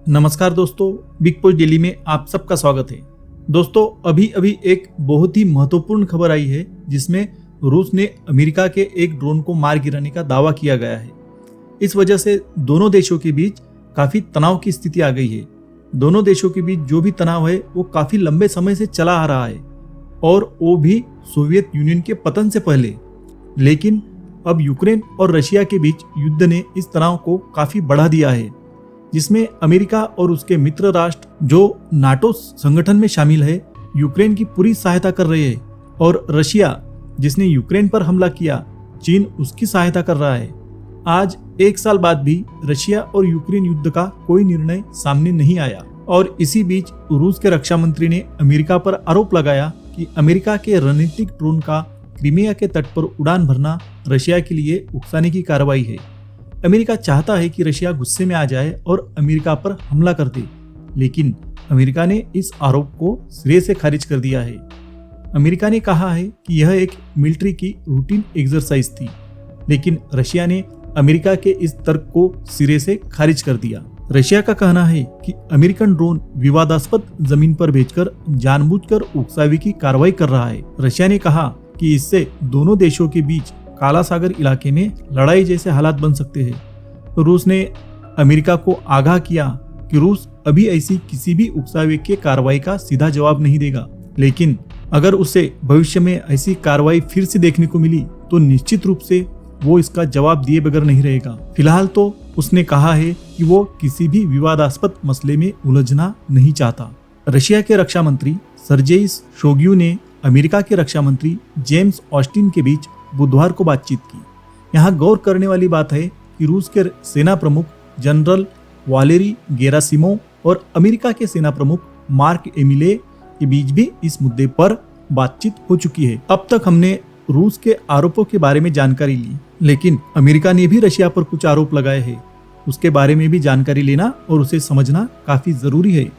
नमस्कार दोस्तों, big post daily में आप सबका स्वागत है। दोस्तों, अभी अभी एक बहुत ही महत्वपूर्ण खबर आई है जिसमें रूस ने अमेरिका के एक ड्रोन को मार गिराने का दावा किया गया है। इस वजह से दोनों देशों के बीच काफी तनाव की स्थिति आ गई है। दोनों देशों के बीच जो भी तनाव है वो काफी लंबे समय से चला आ रहा है और वो भी सोवियत यूनियन के पतन से पहले। लेकिन अब यूक्रेन और रशिया के बीच युद्ध ने इस तनाव को काफी बढ़ा दिया है, जिसमें अमेरिका और उसके मित्र राष्ट्र जो नाटो संगठन में शामिल है यूक्रेन की पूरी सहायता कर रहे हैं और रशिया जिसने यूक्रेन पर हमला किया, चीन उसकी सहायता कर रहा है। आज एक साल बाद भी रशिया और यूक्रेन युद्ध का कोई निर्णय सामने नहीं आया और इसी बीच रूस के रक्षा मंत्री ने अमेरिका पर आरोप लगाया कि अमेरिका के रणनीतिक ड्रोन का क्रीमिया के तट पर उड़ान भरना रशिया के लिए उकसाने की कार्रवाई है। अमेरिका चाहता है कि रशिया गुस्से में आ जाए और अमेरिका पर हमला कर दे, लेकिन अमेरिका ने इस आरोप को सिरे से खारिज कर दिया है। अमेरिका ने कहा है कि यह एक मिलिट्री की रूटीन एक्सरसाइज थी, लेकिन रशिया ने अमेरिका के इस तर्क को सिरे से खारिज कर दिया। रशिया का कहना है कि अमेरिकन ड्रोन विवादास्पद जमीन पर भेजकर जानबूझकर उकसावे की कार्रवाई कर रहा है। रशिया ने कहा कि इससे दोनों देशों के बीच काला सागर इलाके में लड़ाई जैसे हालात बन सकते हैं। रूस ने अमेरिका को आगाह किया कि रूस अभी ऐसी किसी भी उकसावे के कार्रवाई का सीधा जवाब नहीं देगा, लेकिन अगर उसे भविष्य में ऐसी कार्रवाई फिर से देखने को मिली तो निश्चित रूप से वो इसका जवाब दिए बगैर नहीं रहेगा। फिलहाल तो उसने कहा है कि वो किसी भी विवादास्पद मसले में उलझना नहीं चाहता। रशिया के रक्षा मंत्री सर्जेई शोइगु ने अमेरिका के रक्षा मंत्री जेम्स ऑस्टिन के बीच बुधवार को बातचीत की। यहाँ गौर करने वाली बात है कि रूस के सेना प्रमुख जनरल वालेरी गेरासिमोव और अमेरिका के सेना प्रमुख मार्क एमिले के बीच भी इस मुद्दे पर बातचीत हो चुकी है। अब तक हमने रूस के आरोपों के बारे में जानकारी ली, लेकिन अमेरिका ने भी रशिया पर कुछ आरोप लगाए हैं। उसके बारे में भी जानकारी लेना और उसे समझना काफी जरूरी है।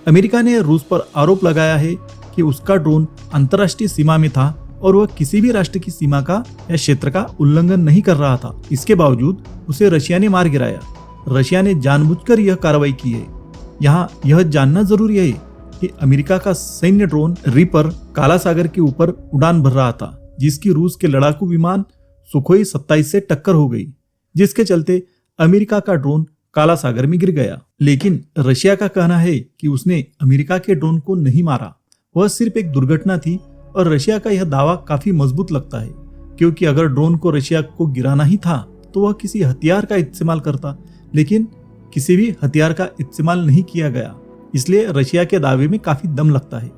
अमेरिका ने रूस पर आरोप लगाया है कि उसका ड्रोन अंतर्राष्ट्रीय सीमा में था और वह किसी भी राष्ट्र की सीमा का या क्षेत्र का उल्लंघन नहीं कर रहा था। इसके बावजूद उसे रशिया ने मार गिराया। रशिया ने जानबूझकर यह कार्रवाई की है। यहाँ यह जानना जरूरी है कि अमेरिका का सैन्य ड्रोन रीपर काला सागर के ऊपर उड़ान भर रहा था, जिसकी रूस के लड़ाकू विमान सुखोई 27 से टक्कर हो गई, जिसके चलते अमेरिका का ड्रोन काला सागर में गिर गया। लेकिन रशिया का कहना है कि उसने अमेरिका के ड्रोन को नहीं मारा, वह सिर्फ एक दुर्घटना थी। और रशिया का यह दावा काफी मजबूत लगता है, क्योंकि अगर ड्रोन को रशिया को गिराना ही था तो वह किसी हथियार का इस्तेमाल करता, लेकिन किसी भी हथियार का इस्तेमाल नहीं किया गया। इसलिए रशिया के दावे में काफी दम लगता है।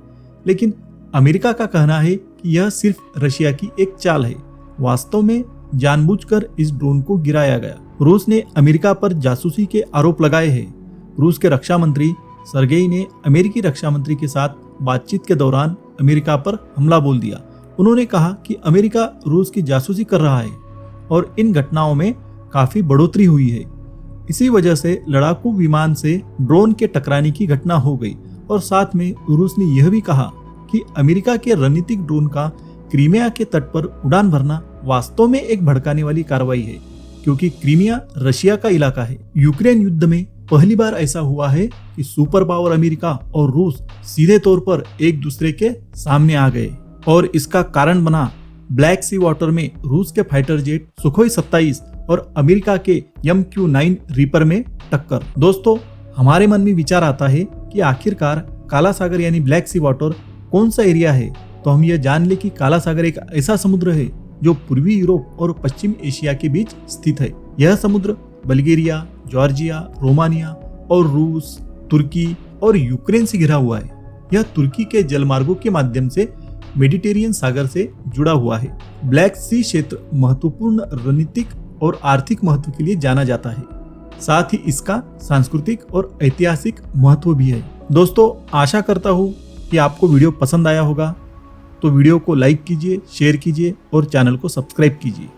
लेकिन अमेरिका का कहना है कि यह सिर्फ रशिया की एक चाल है। वास्तव में जानबूझकर इस ड्रोन को गिराया गया। रूस ने अमेरिका पर जासूसी के आरोप लगाए हैं। रूस के रक्षा मंत्री सर्गेई ने अमेरिकी रक्षा मंत्री के साथ बातचीत के दौरान अमेरिका पर हमला बोल दिया। उन्होंने कहा कि अमेरिका रूस की जासूसी कर रहा है और इन घटनाओं में काफी बढ़ोतरी हुई है। इसी वजह से लड़ाकू विमान से ड्रोन के टकराने की घटना हो गई। और साथ में रूस ने यह भी कहा कि अमेरिका के रणनीतिक ड्रोन का क्रीमिया के तट पर उड़ान भरना वास्तव में एक भड़काने वाली कार्रवाई है, क्योंकि क्रीमिया रशिया का इलाका है। यूक्रेन युद्ध में पहली बार ऐसा हुआ है कि सुपर पावर अमेरिका और रूस सीधे तौर पर एक दूसरे के सामने आ गए और इसका कारण बना ब्लैक सी वाटर में रूस के फाइटर जेट सुखोई 27 और अमेरिका के MQ-9 रीपर में टक्कर। दोस्तों, हमारे मन में विचार आता है कि आखिरकार काला सागर यानी ब्लैक सी वाटर कौन सा एरिया है। तो हम यह जान ले कि काला सागर एक ऐसा समुद्र है जो पूर्वी यूरोप और पश्चिम एशिया के बीच स्थित है। यह समुद्र बल्गेरिया, जॉर्जिया, रोमानिया और रूस, तुर्की और यूक्रेन से घिरा हुआ है। यह तुर्की के जलमार्गों के माध्यम से मेडिटेरियन सागर से जुड़ा हुआ है। ब्लैक सी क्षेत्र महत्वपूर्ण रणनीतिक और आर्थिक महत्व के लिए जाना जाता है। साथ ही इसका सांस्कृतिक और ऐतिहासिक महत्व भी है। दोस्तों, आशा करता हूँ कि आपको वीडियो पसंद आया होगा, तो वीडियो को लाइक कीजिए, शेयर कीजिए और चैनल को सब्सक्राइब कीजिए।